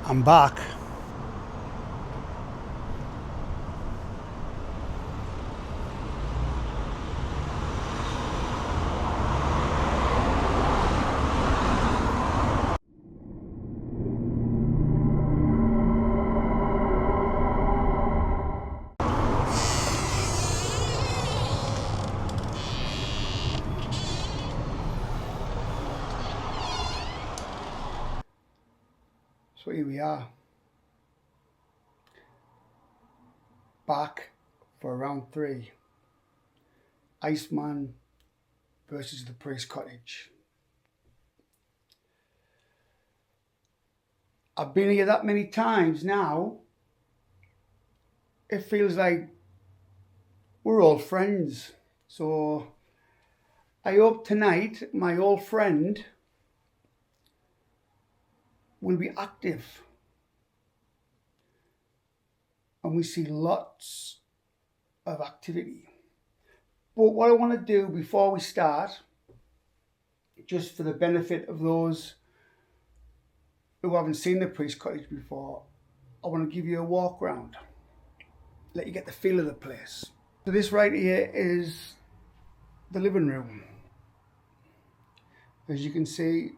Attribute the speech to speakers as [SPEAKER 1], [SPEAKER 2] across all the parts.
[SPEAKER 1] I'm back. So here we are, back for round 3. Iceman versus the Priest Cottage. I've been here that many times now, it feels like we're all friends. So I hope tonight my old friend will be active and we see lots of activity. But what I want to do before we start, just for the benefit of those who haven't seen the Priest Cottage before, I want to give you a walk around, let you get the feel of the place. So this right here is the living room. As you can see,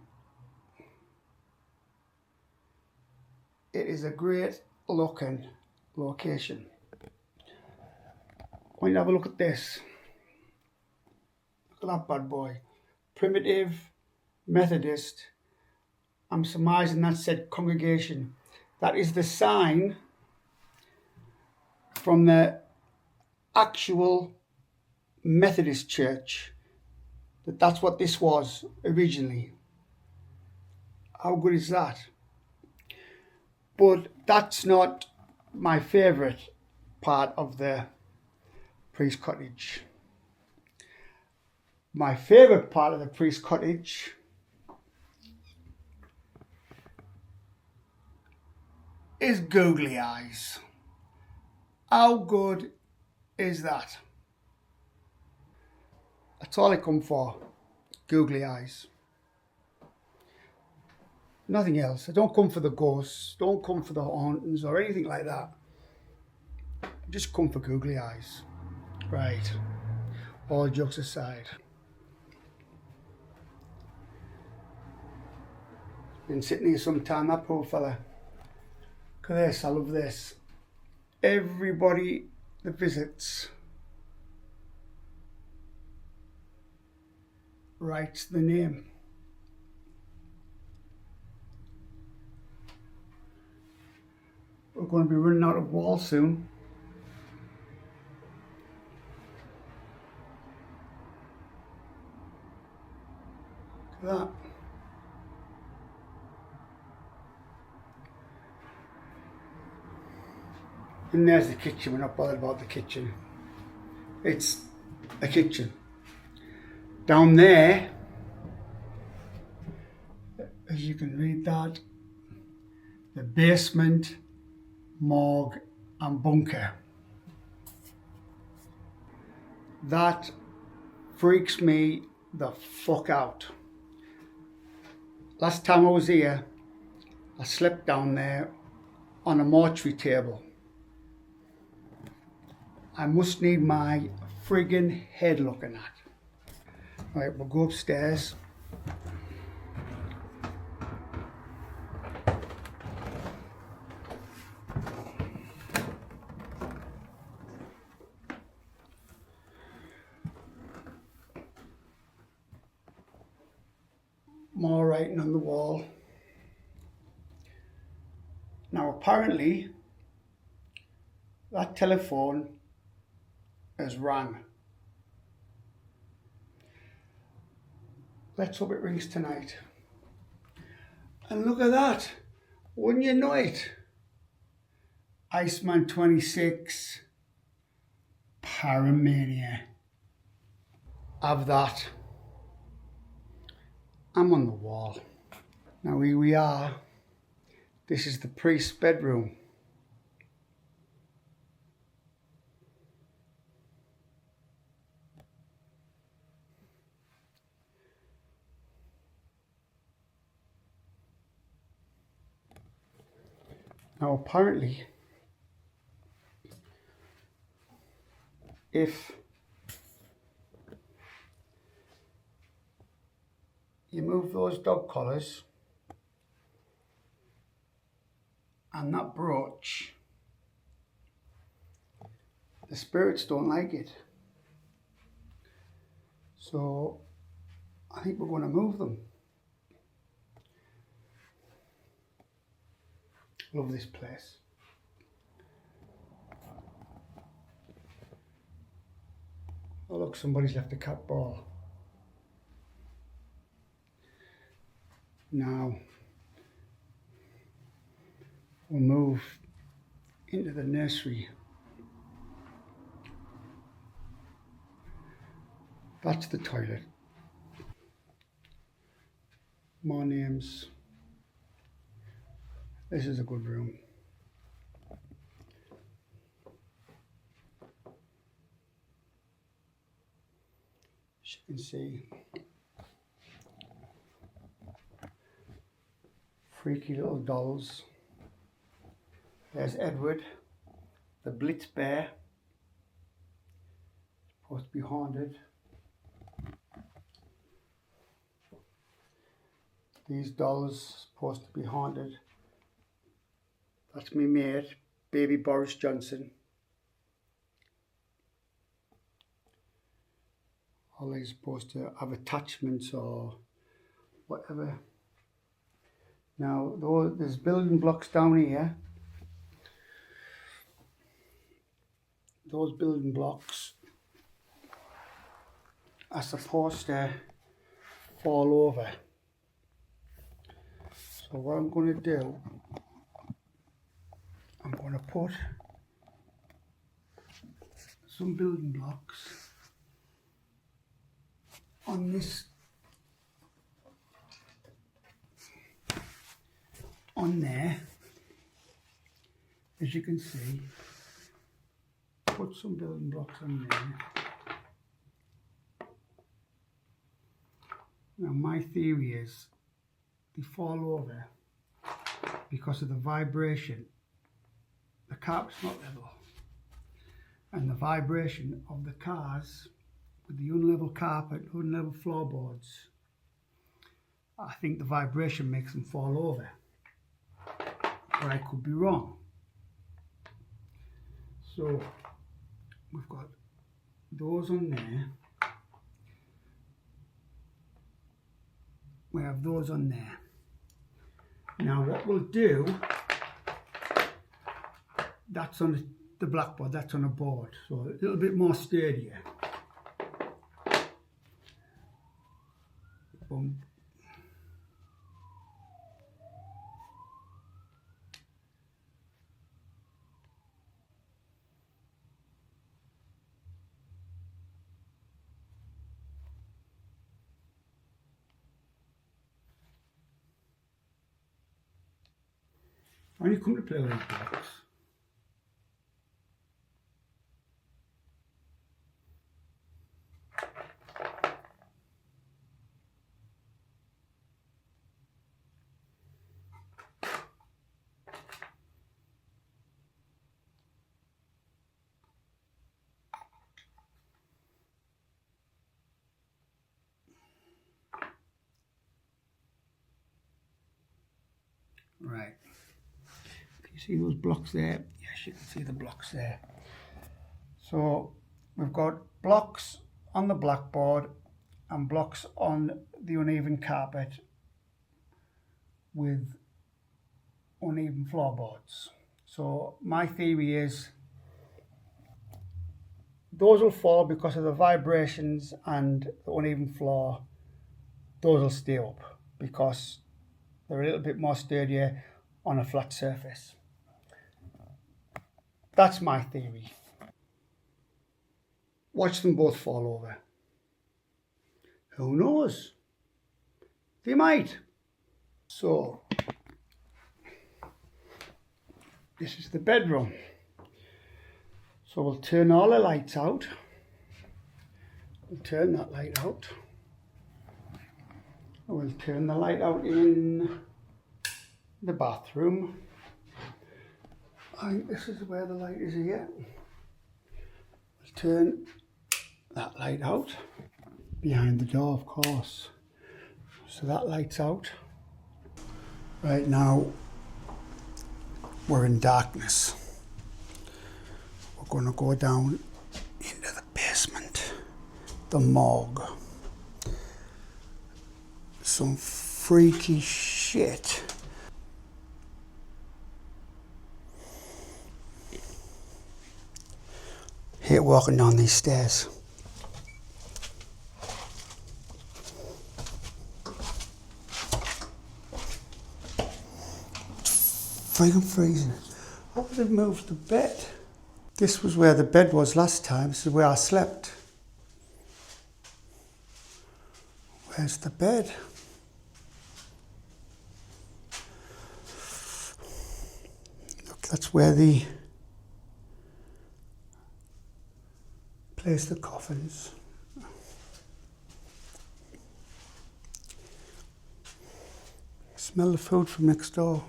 [SPEAKER 1] it is a great looking location. I want you to have a look at this. Look at that bad boy. Primitive Methodist. I'm surmising that said congregation. That is the sign from the actual Methodist church. That's what this was originally. How good is that? But that's not my favourite part of the Priest Cottage. My favourite part of the Priest Cottage is googly eyes. How good is that? That's all I come for, googly eyes. Nothing else. I don't come for the ghosts, don't come for the hauntings or anything like that. I just come for googly eyes. Right, all jokes aside. Been sitting here some time, that poor fella. Look at this, I love this. Everybody that visits writes the name. We're going to be running out of walls soon. Look at that. And there's the kitchen. We're not bothered about the kitchen. It's a kitchen. Down there, as you can read that, the basement, morgue and bunker. That freaks me the fuck out. Last time I was here, I slept down there on a mortuary table. I must need my friggin' head looking at. Right, we'll go upstairs. More writing on the wall. Now apparently that telephone has rang. Let's hope it rings tonight. And look at that, wouldn't you know it? Iceman 26, PARAMANIA. Have that. I'm on the wall. Now here we are. This is the priest's bedroom. Now apparently, if you move those dog collars and that brooch, the spirits don't like it. So I think we're going to move them. Love this place. Oh look, somebody's left a cat ball. Now we'll move into the nursery. That's the toilet. More names. This is a good room. As you can see, freaky little dolls. There's Edward, the Blitz bear, supposed to be haunted. These dolls supposed to be haunted. That's me mate, baby Boris Johnson. All these supposed to have attachments or whatever. Now there's building blocks down here. Those building blocks are supposed to fall over. So what I'm going to do, I'm going to put some building blocks on this, on there, as you can see. Put some building blocks on there. Now my theory is they fall over because of the vibration. The carpet's not level, and the vibration of the cars with the unlevel carpet, unlevel floorboards, I think the vibration makes them fall over. But I could be wrong. So we've got those on there. We have those on there. Now what we'll do, that's on the blackboard, that's on a board, so a little bit more sturdier. Boom. When you come to play with these blocks, right. See those blocks there? Yes, you can see the blocks there. So we've got blocks on the blackboard and blocks on the uneven carpet with uneven floorboards. So my theory is those will fall because of the vibrations and the uneven floor. Those will stay up because they're a little bit more sturdier on a flat surface. That's my theory. Watch them both fall over. Who knows? They might. So, this is the bedroom. So we'll turn all the lights out. We'll turn that light out. We'll turn the light out in the bathroom. Right, this is where the light is here. We'll turn that light out. Behind the door, of course. So that light's out. Right now, we're in darkness. We're going to go down into the basement, the morgue. Some freaky shit. Hate walking down these stairs. Freaking freezing. How did it move the bed? This was where the bed was last time. This is where I slept. Where's the bed? Look, that's where they place the coffins. Smell the food from next door.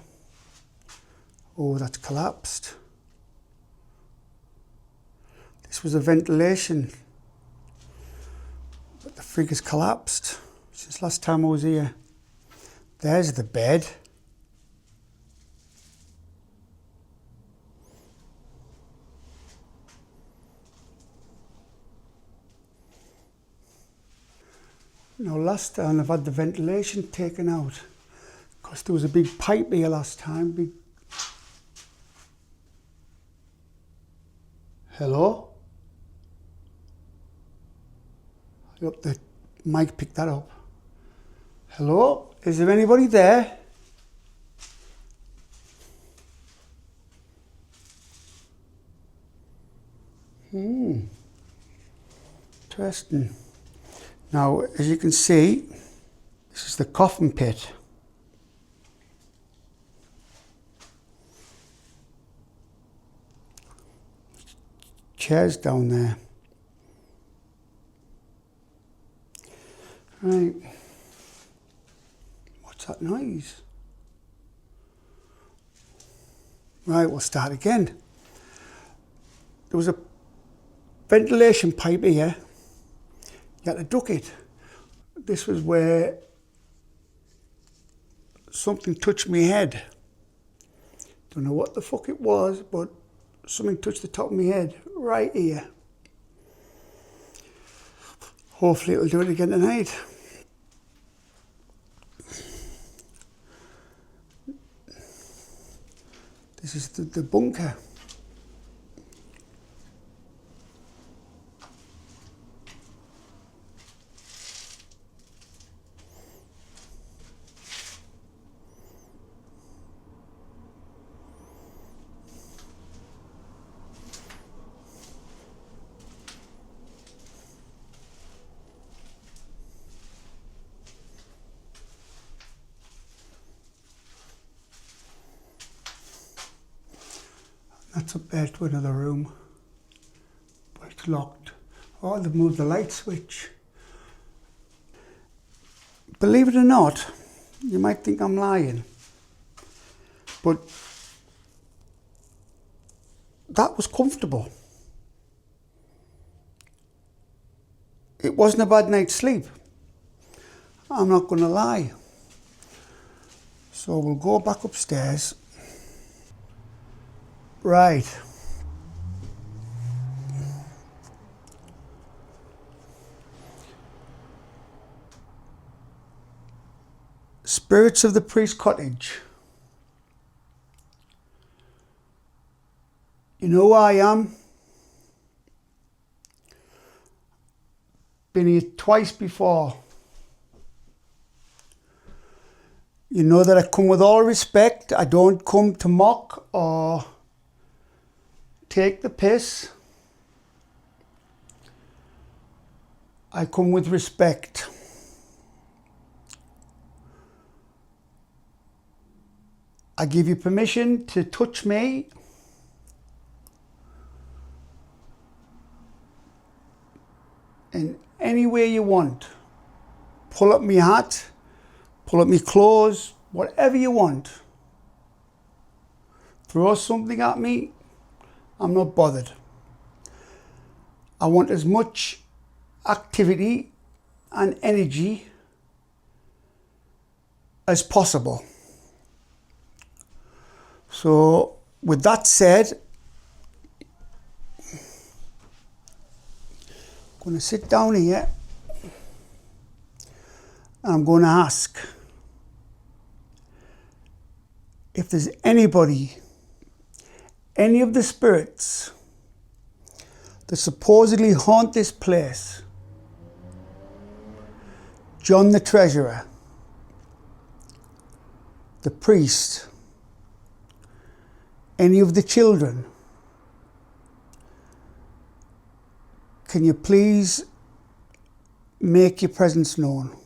[SPEAKER 1] Oh, that's collapsed. This was a ventilation, but the frig has collapsed since last time I was here. There's the bed. Now last time I've had the ventilation taken out because there was a big pipe here last time. Big. Hello? I hope the mic picked that up. Hello? Is there anybody there? Interesting. Now, as you can see, this is the coffin pit. Chairs down there. Right. What's that noise? Right, we'll start again. There was a ventilation pipe here. You had to duck it. This was where something touched my head. Don't know what the fuck it was, but something touched the top of my head, right here. Hopefully it'll do it again tonight. This is the bunker. That's up there to another room, but it's locked. Oh, they've moved the light switch. Believe it or not, you might think I'm lying, but that was comfortable. It wasn't a bad night's sleep. I'm not going to lie. So we'll go back upstairs. Right. Spirits of the Priest Cottage. You know who I am? Been here twice before. You know that I come with all respect. I don't come to mock or take the piss. I come with respect. I give you permission to touch me. In any way you want. Pull up my hat, pull up my clothes, whatever you want. throw something at me, I'm not bothered. I want as much activity and energy as possible. So with that said, I'm going to sit down here and I'm going to ask if there's anybody, any of the spirits that supposedly haunt this place. John the Treasurer, the priest, any of the children, can you please make your presence known?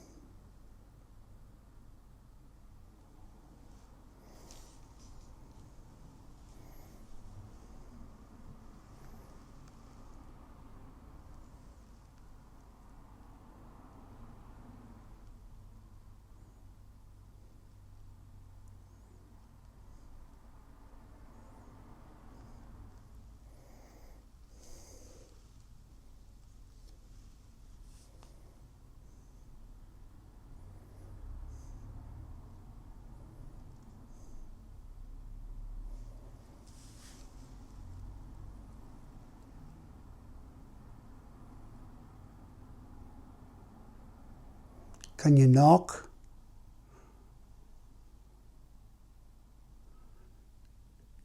[SPEAKER 1] Can you knock?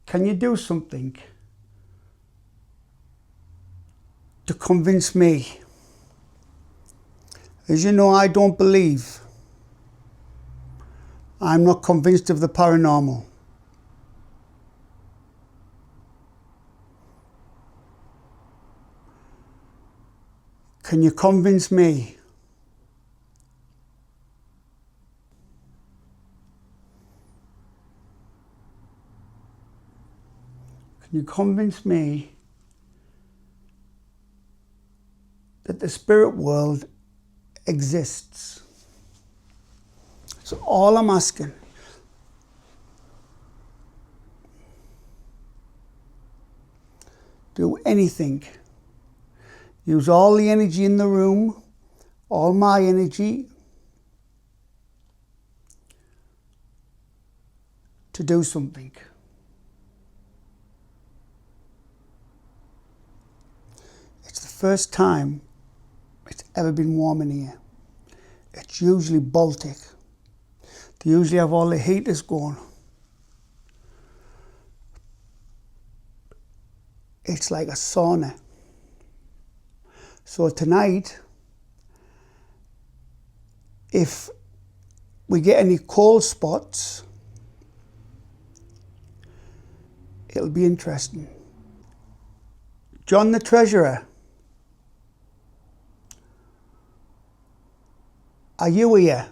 [SPEAKER 1] Can you do something to convince me? As you know, I don't believe. I'm not convinced of the paranormal. Can you convince me? Can you convince me that the spirit world exists? That's all I'm asking. Do anything. Use all the energy in the room, all my energy, to do something. It's the first time it's ever been warm in here. It's usually Baltic. They usually have all the heaters going. It's like a sauna. So tonight, if we get any cold spots, it'll be interesting. John the Treasurer, are you here?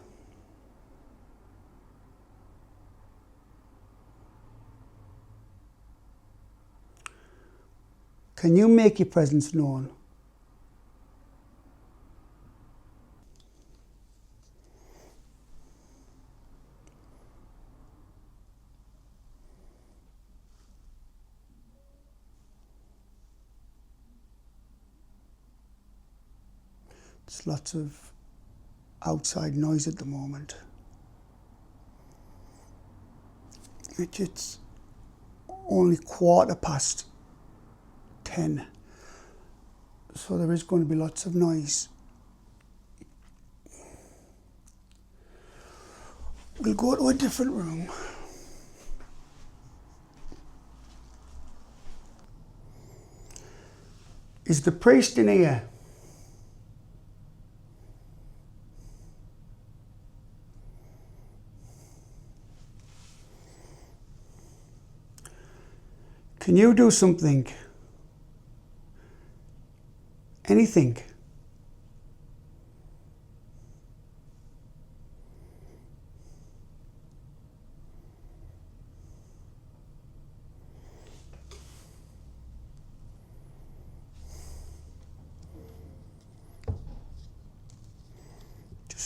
[SPEAKER 1] Can you make your presence known? There's lots of outside noise at the moment. It's only 10:15, so there is going to be lots of noise. We'll go to a different room. Is the priest in here? Can you do something? Anything?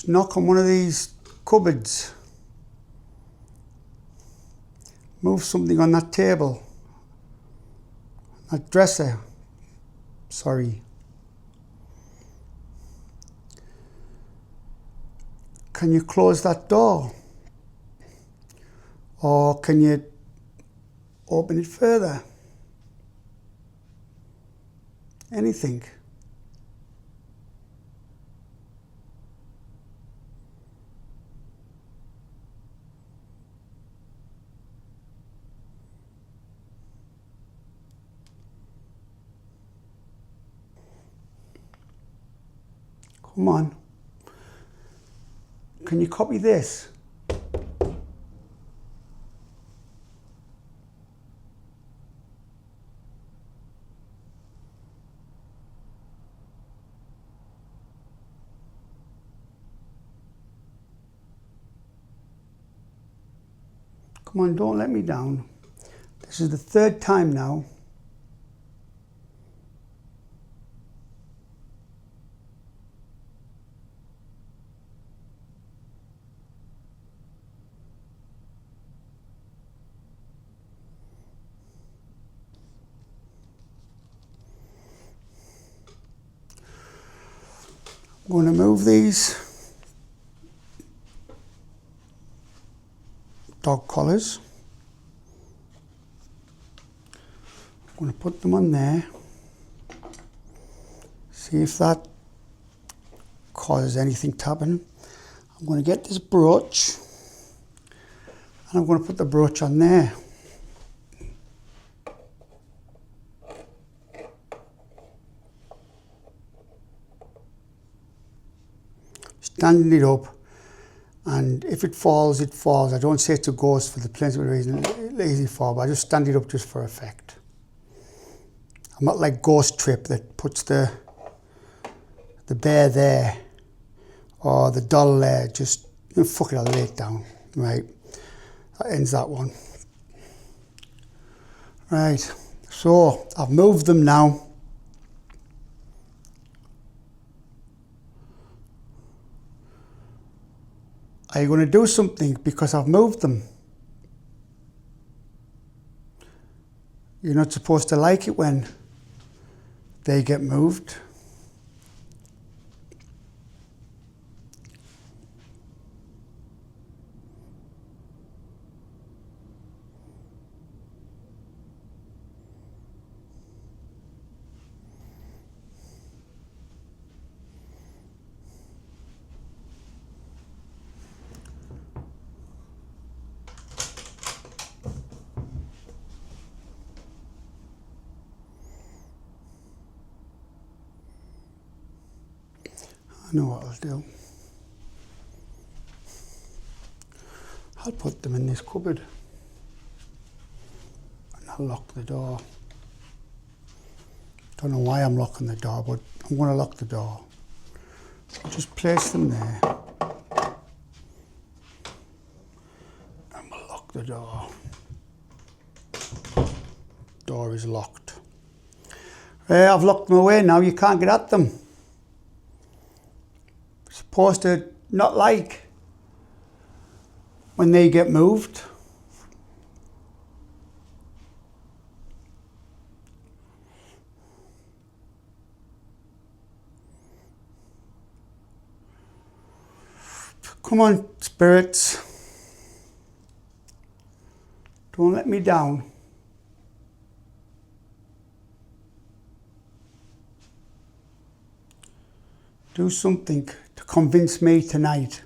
[SPEAKER 1] Knock on one of these cupboards. Move something on that table, that dresser, sorry. Can you close that door? Or can you open it further? Anything. Come on. Can you copy this? Come on, don't let me down. This is the third time now. I'm going to move these dog collars. I'm going to put them on there. See if that causes anything to happen. I'm going to get this brooch and I'm going to put the brooch on there. Standing it up, and if it falls, it falls. I don't say it's a ghost for the principal reason, lazy fall, but I just stand it up just for effect. I'm not like Ghost Trip that puts the bear there or the doll there. Just, you know, fuck it, I'll lay it down. Right, that ends that one. Right, so I've moved them now. Are you going to do something because I've moved them? You're not supposed to like it when they get moved. I know what I'll do. I'll put them in this cupboard and I'll lock the door. Don't know why I'm locking the door, but I'm going to lock the door. Just place them there and we'll lock the door. Door is locked. I've locked them away now, you can't get at them. Supposed to not like when they get moved. Come on, spirits. Don't let me down. Do something to convince me tonight.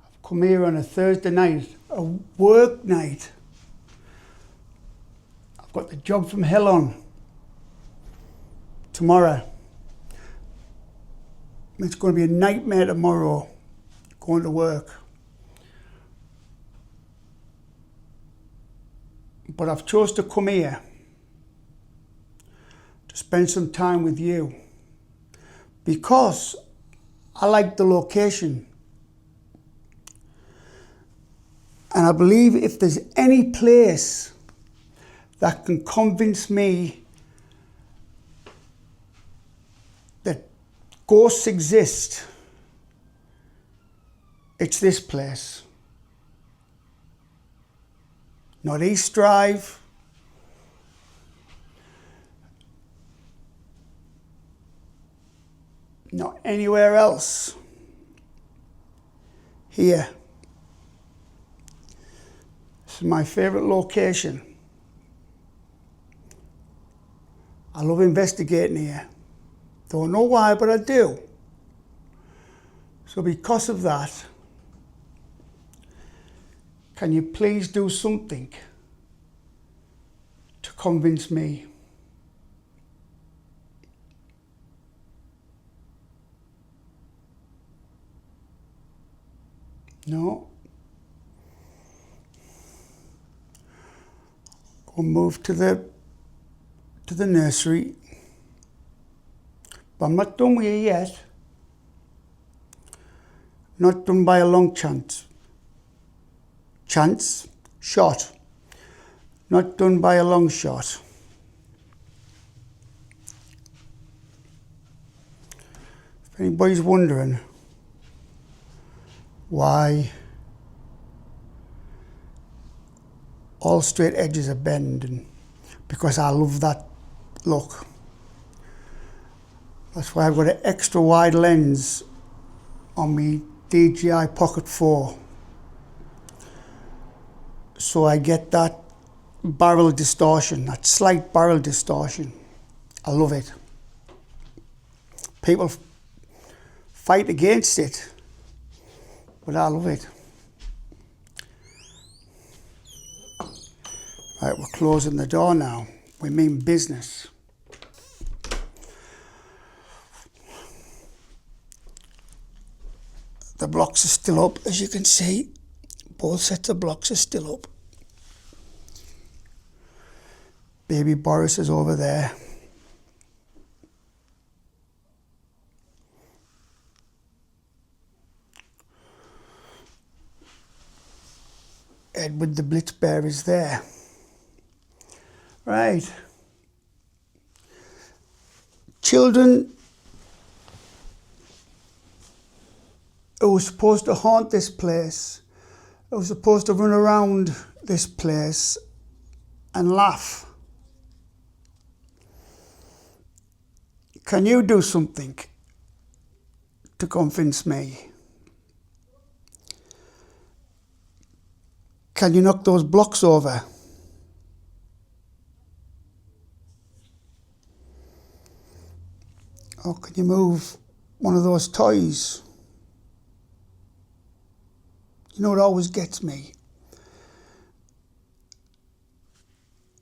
[SPEAKER 1] I've come here on a Thursday night, a work night. I've got the job from hell on tomorrow. It's going to be a nightmare tomorrow going to work. But I've chose to come here to spend some time with you because I like the location. And I believe if there's any place that can convince me that ghosts exist, It's this place. Not East Drive. Not anywhere else. Here. This is my favourite location. I love investigating here. Don't know why, but I do. So because of that, can you please do something to convince me? No. Go move to the nursery. But I'm not done with you yet. Not done by a long shot. Not done by a long shot. If anybody's wondering why all straight edges are bending, because I love that look. That's why I've got an extra wide lens on me DJI Pocket 4. So I get that barrel distortion, that slight barrel distortion. I love it. People fight against it, but I love it. Right, we're closing the door now. We mean business. The blocks are still up, as you can see. Both sets of blocks are still up. Baby Boris is over there. Edward the Blitz Bear is there. Right. Children who were supposed to haunt this place, who were supposed to run around this place and laugh. Can you do something to convince me? Can you knock those blocks over? Or can you move one of those toys? You know what always gets me?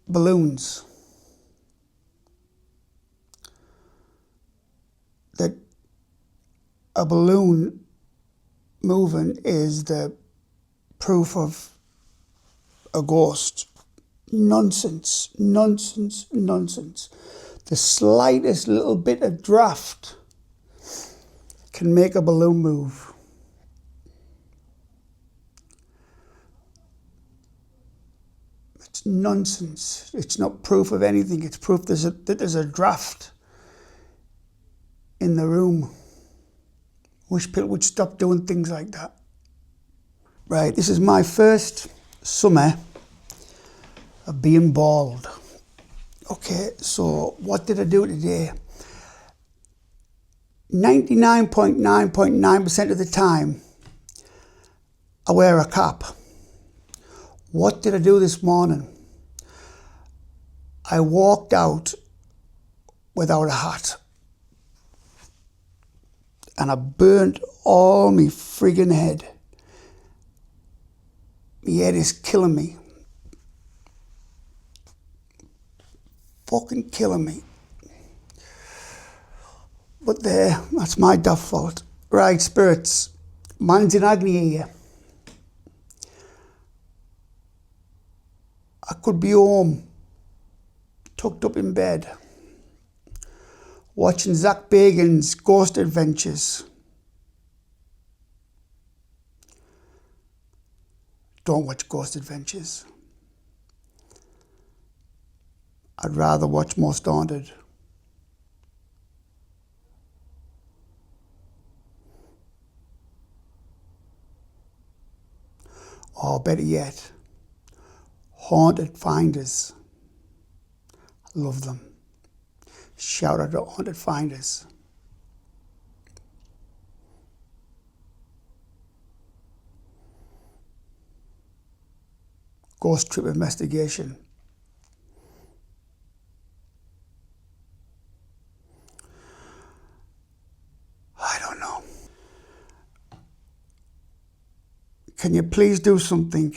[SPEAKER 1] Balloons. That a balloon moving is the proof of a ghost. Nonsense, nonsense, nonsense. The slightest little bit of draft can make a balloon move. It's nonsense. It's not proof of anything. It's proof that there's a draft in the room. Wish people would stop doing things like that. Right, this is my first summer of being bald. Okay, so what did I do today? 99.9% of the time, I wear a cap. What did I do this morning? I walked out without a hat. And I burnt all my friggin' head. My head is killing me. Fucking killing me. But there, that's my daft fault. Right, spirits. Man's in agony here. I could be home, tucked up in bed, watching Zach Bagan's Ghost Adventures. Don't watch Ghost Adventures. I'd rather watch Most Haunted. or better yet, haunted finders. Love them. Shout out to haunted finders. Ghost trip investigation. I don't know. Can you please do something?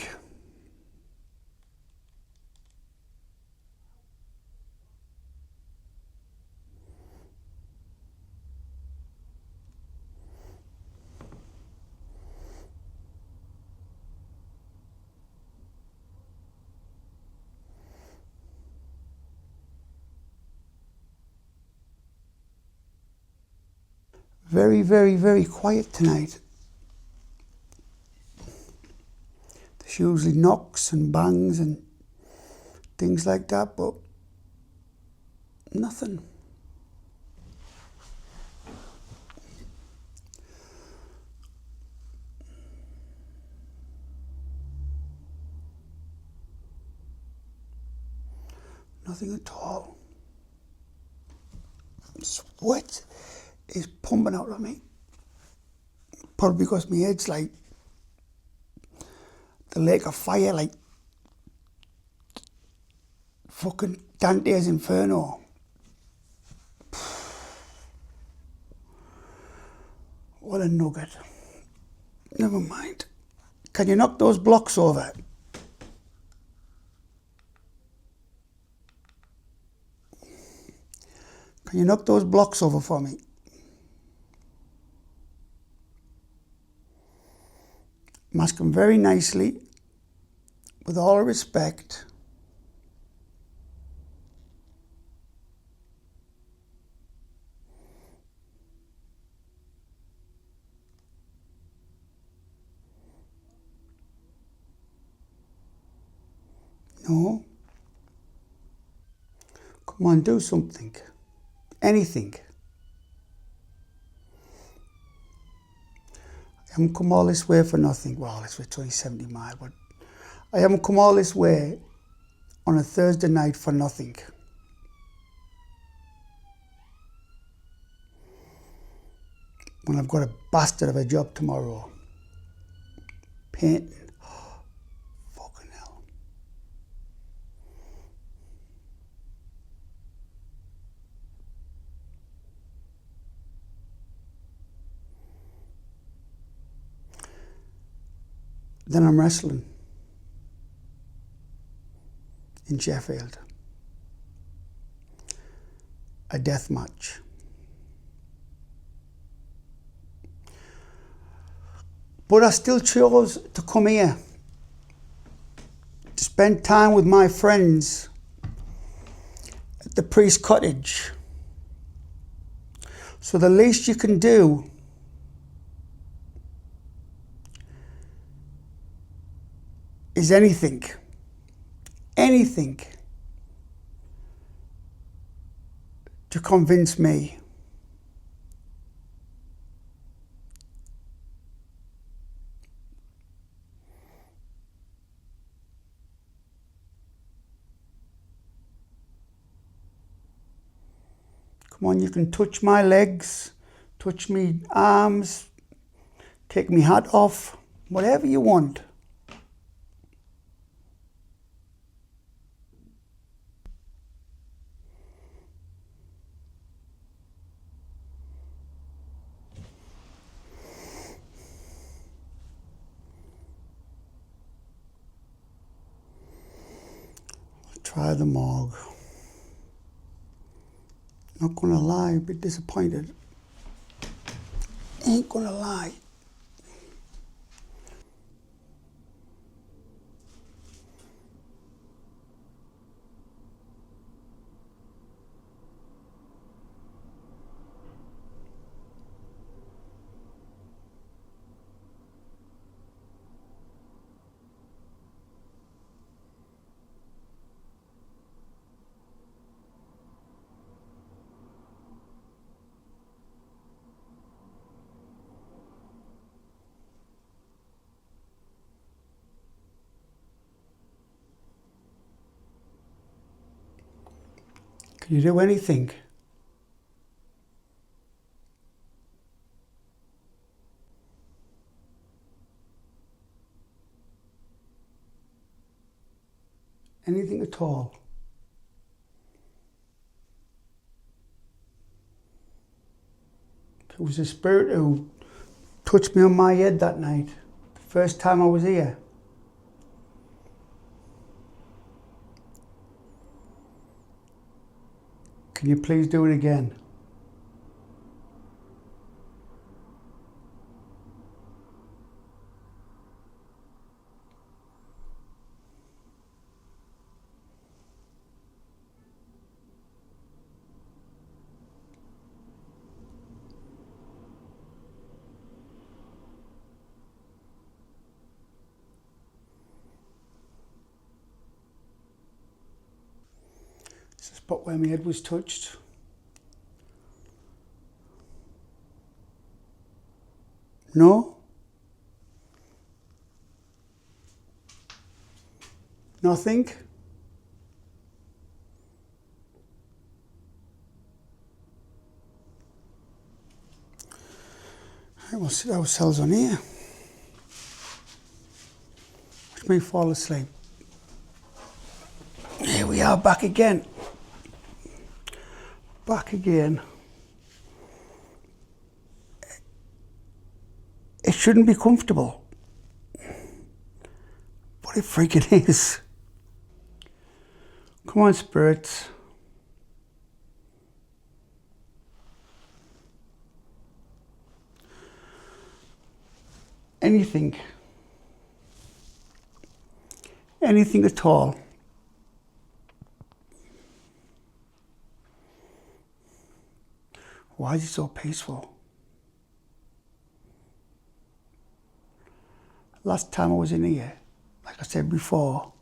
[SPEAKER 1] Very, very, very quiet tonight. There's usually knocks and bangs and things like that, but nothing. Nothing at all. Sweat is pumping out of me. Probably because my head's like the lake of fire, like fucking Dante's Inferno. What a nugget. Never mind. Can you knock those blocks over? Can you knock those blocks over for me? I'm asking very nicely, with all respect. No. Come on, do something. Anything. I haven't come all this way for nothing. Well, it's 70 miles, but I haven't come all this way on a Thursday night for nothing. When I've got a bastard of a job tomorrow. Painting. Fucking hell. Then I'm wrestling in Sheffield. A death match. But I still chose to come here to spend time with my friends at the priest's cottage. So the least you can do is anything to convince me. Come on, you can touch my legs, touch me arms, take me hat off, whatever you want. Try the morgue. Not gonna lie, a bit disappointed. Ain't gonna lie. Can you do anything? Anything at all? It was a spirit who touched me on my head that night, the first time I was here. Can you please do it again? It's the spot where my head was touched. No? Nothing? Right, we'll sit ourselves on here. Watch me fall asleep. Here we are, back again. Back again. It shouldn't be comfortable, but it freaking is. Come on, spirits. Anything. Anything at all. Why is it so peaceful? Last time I was in here, like I said before,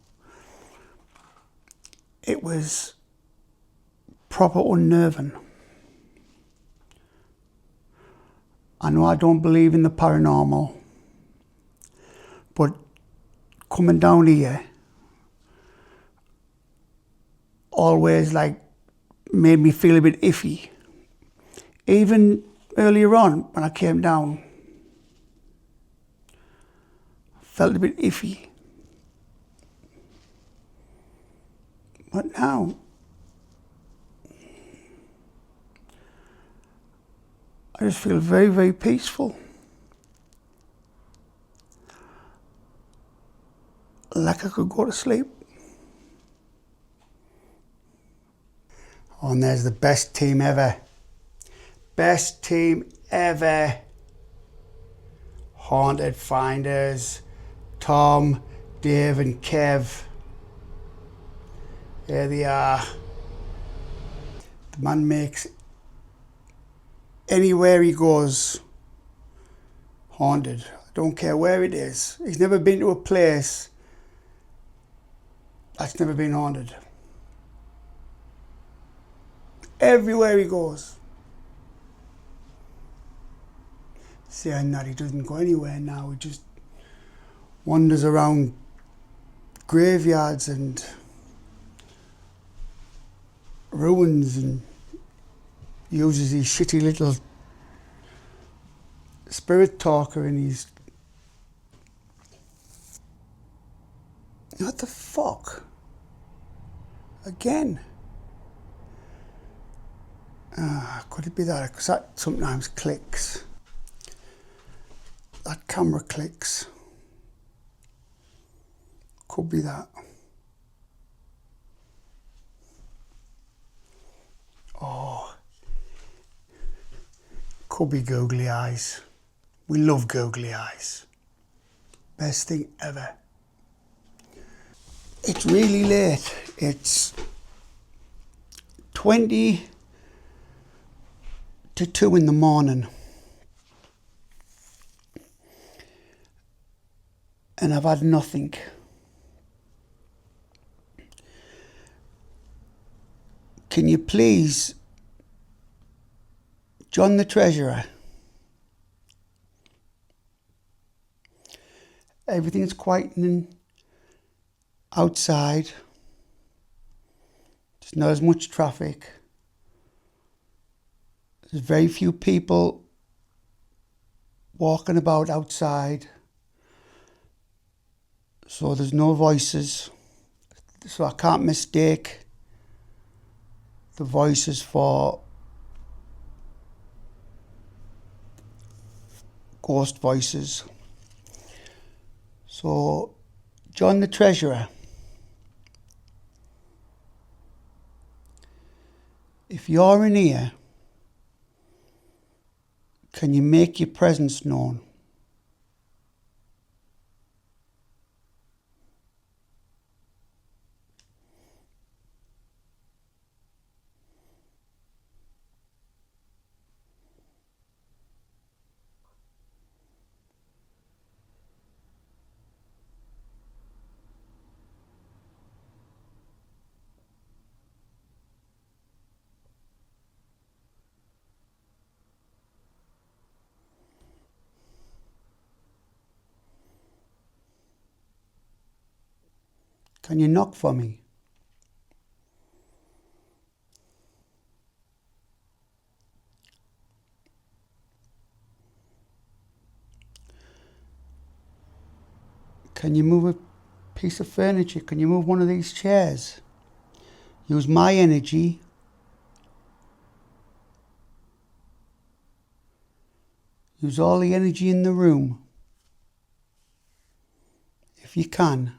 [SPEAKER 1] it was proper unnerving. I know I don't believe in the paranormal, but coming down here always like made me feel a bit iffy. Even earlier on when I came down, felt a bit iffy. But now, I just feel very, very peaceful. Like I could go to sleep. Oh, and there's the best team ever. Best team ever. Haunted Finders. Tom, Dave and Kev. There they are. The man makes anywhere he goes haunted. I don't care where it is. He's never been to a place that's never been haunted. Everywhere he goes. Saying that he doesn't go anywhere now, he just wanders around graveyards and ruins and uses his shitty little spirit talker and he's... What the fuck? Again? Could it be that? Because that sometimes clicks. That camera clicks. Could be that. Oh. Could be googly eyes. We love googly eyes. Best thing ever. It's really late. It's 20 to 2 in the morning. And I've had nothing. Can you please, John the Treasurer, everything's quietening outside. There's not as much traffic. There's very few people walking about outside. So there's no voices. So I can't mistake the voices for ghost voices. So, John the Treasurer, if you're in here, can you make your presence known? Can you knock for me? Can you move a piece of furniture? Can you move one of these chairs? Use my energy. Use all the energy in the room. If you can.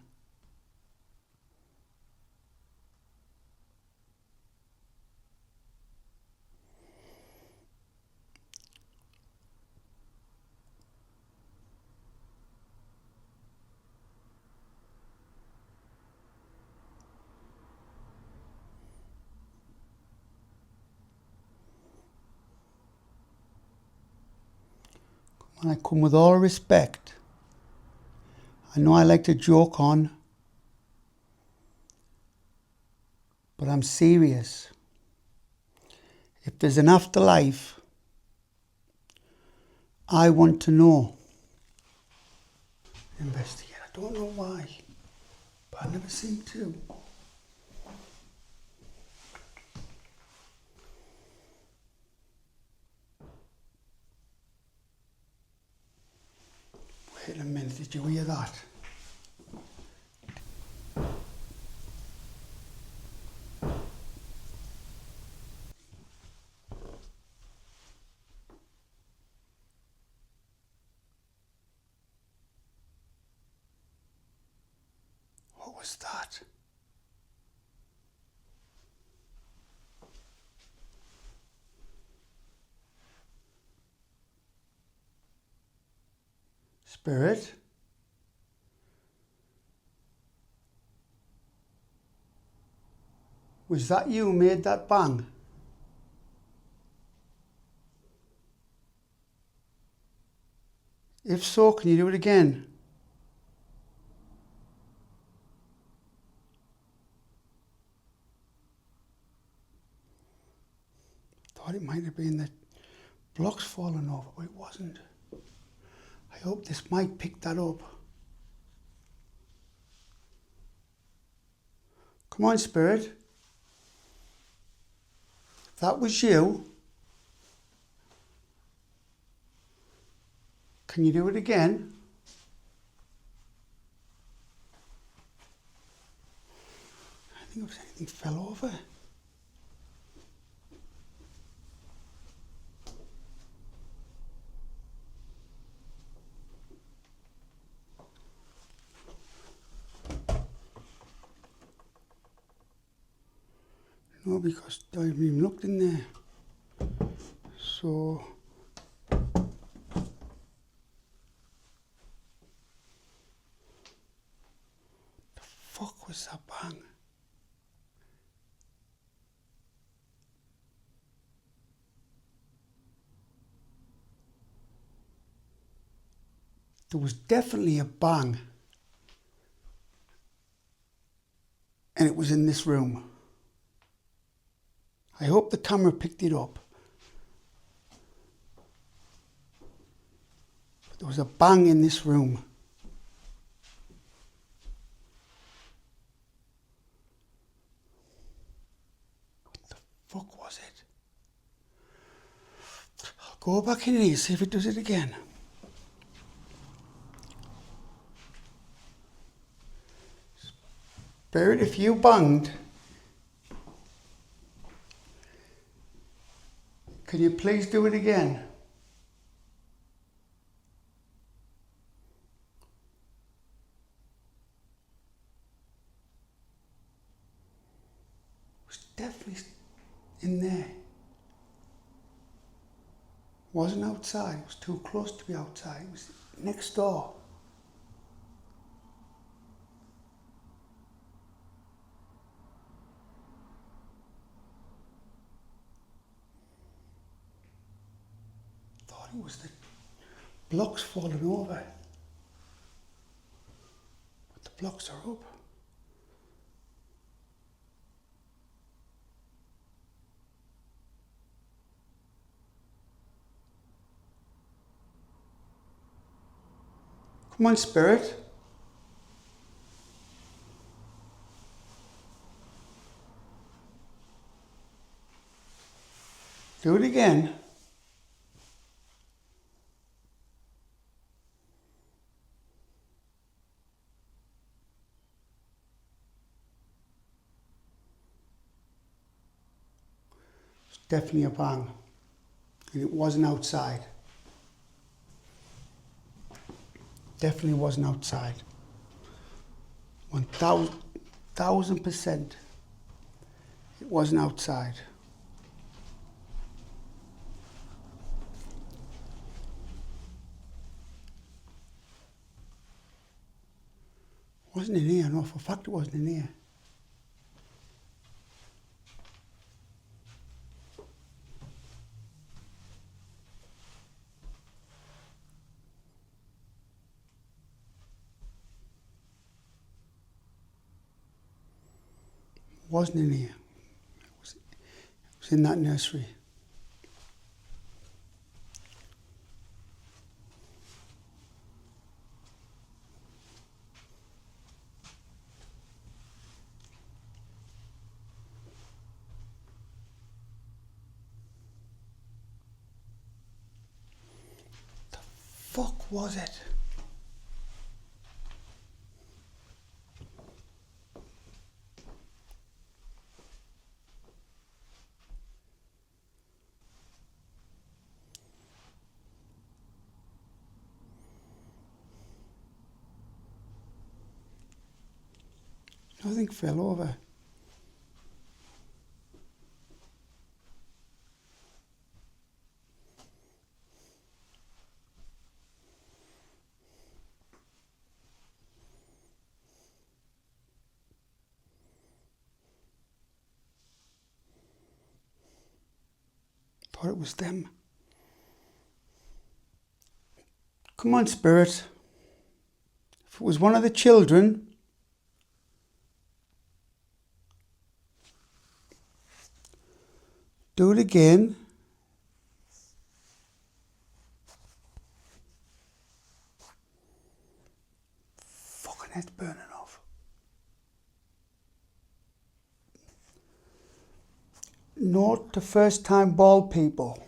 [SPEAKER 1] And I come with all respect. I know I like to joke on, but I'm serious. If there's an afterlife, I want to know. Investigate. I don't know why, but I never seem to. Wait a minute, did you hear that? What was that? Spirit? Was that you who made that bang? If so, can you do it again? Thought it might have been the blocks falling over, but it wasn't. I hope this mic picked that up. Come on, Spirit. If that was you, can you do it again? I think if anything fell over. No, because I haven't even looked in there. So the fuck was that bang? There was definitely a bang. And it was in this room. I hope the camera picked it up. But there was a bang in this room. Go back in here, see if it does it again. Spirit, if you banged, can you please do it again? It was definitely in there. It wasn't outside, it was too close to be outside, it was next door. Thought it was the blocks falling over. But the blocks are up. Come on, Spirit. Do it again. It's definitely a bang. And it wasn't outside. Definitely wasn't outside. 1,000%. It wasn't outside. It wasn't in here, no, for a fact it wasn't in here. It wasn't in here. It was in that nursery. The fuck was it? Nothing fell over. Thought it was them. Come on, Spirit. If it was one of the children, do it again. Fucking head's burning off. Note to first time bald people.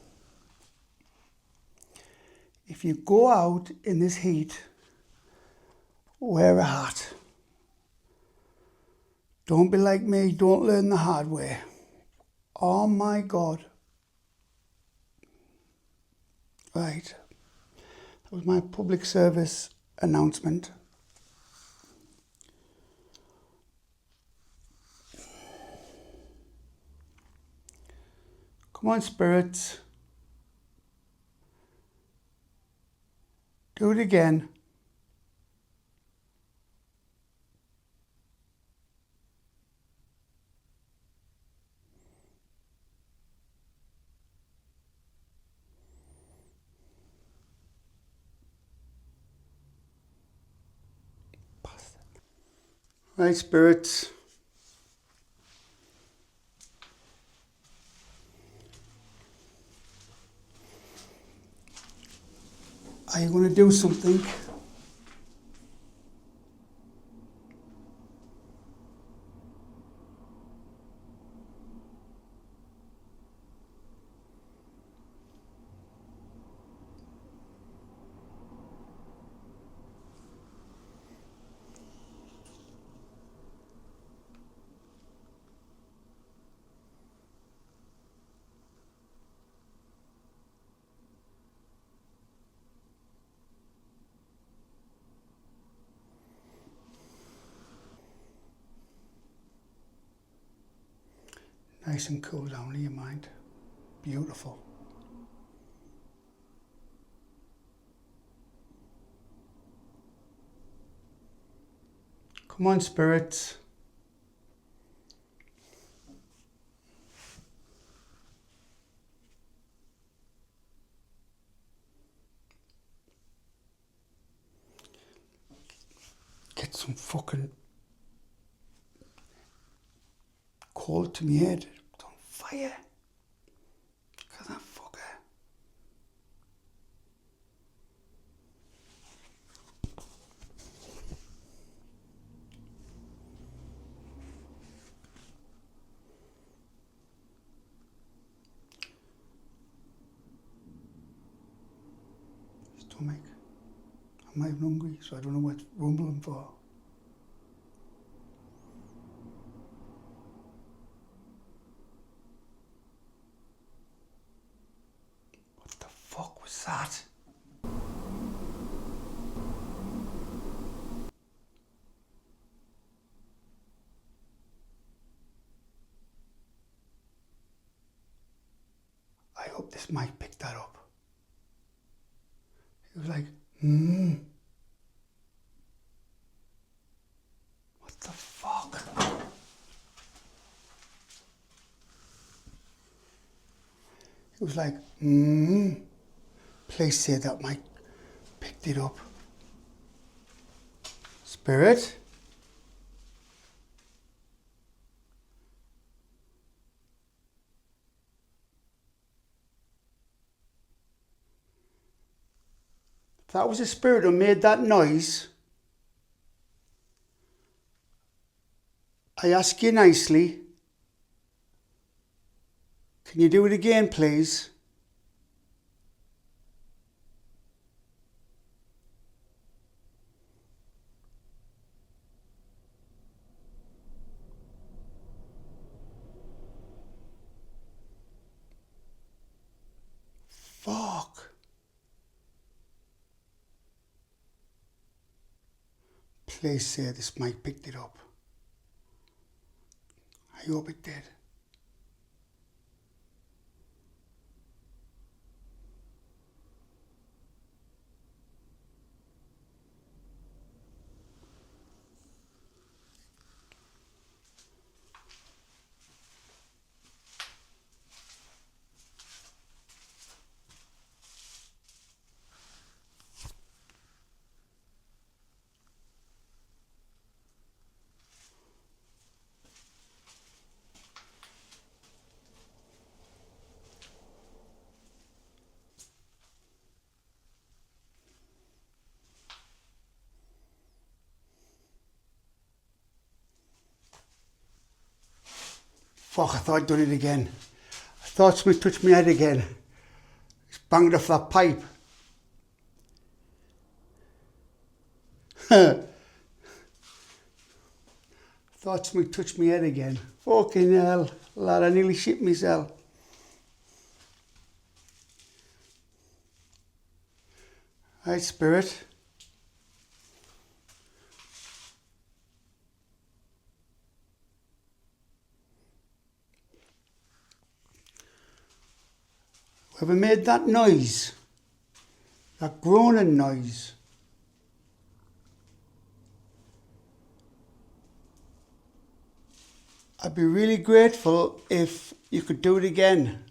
[SPEAKER 1] If you go out in this heat, wear a hat. Don't be like me, don't learn the hard way. Oh my God. Right. That was my public service announcement. Come on, spirits. Do it again. Right, spirits. Are you going to do something? Nice and cool down in your mind. Beautiful. Come on, spirits. Get some fucking coal to me head. It's on fire. Look at that fucker. Stomach. I'm not even hungry, so I don't know what it's rumbling for. What the fuck was that? I hope this mic picked that up. It was like, What the fuck? It was like, Please say that mic picked it up. Spirit? If that was a spirit who made that noise, I ask you nicely, can you do it again, please? Fuck. Please say this mic picked it up. I hope it did. Fuck, I thought I'd done it again. I thought somebody touched my head again. Just banged off that pipe. Thought somebody touched my head again. Fucking hell, lad, I nearly shit myself. Right, spirit. Whoever made that noise, that groaning noise, I'd be really grateful if you could do it again.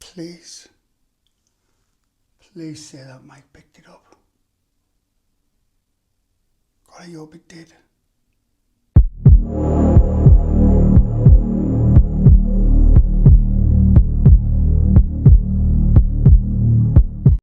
[SPEAKER 1] Please, please say that Mike picked it up. God, I hope it did.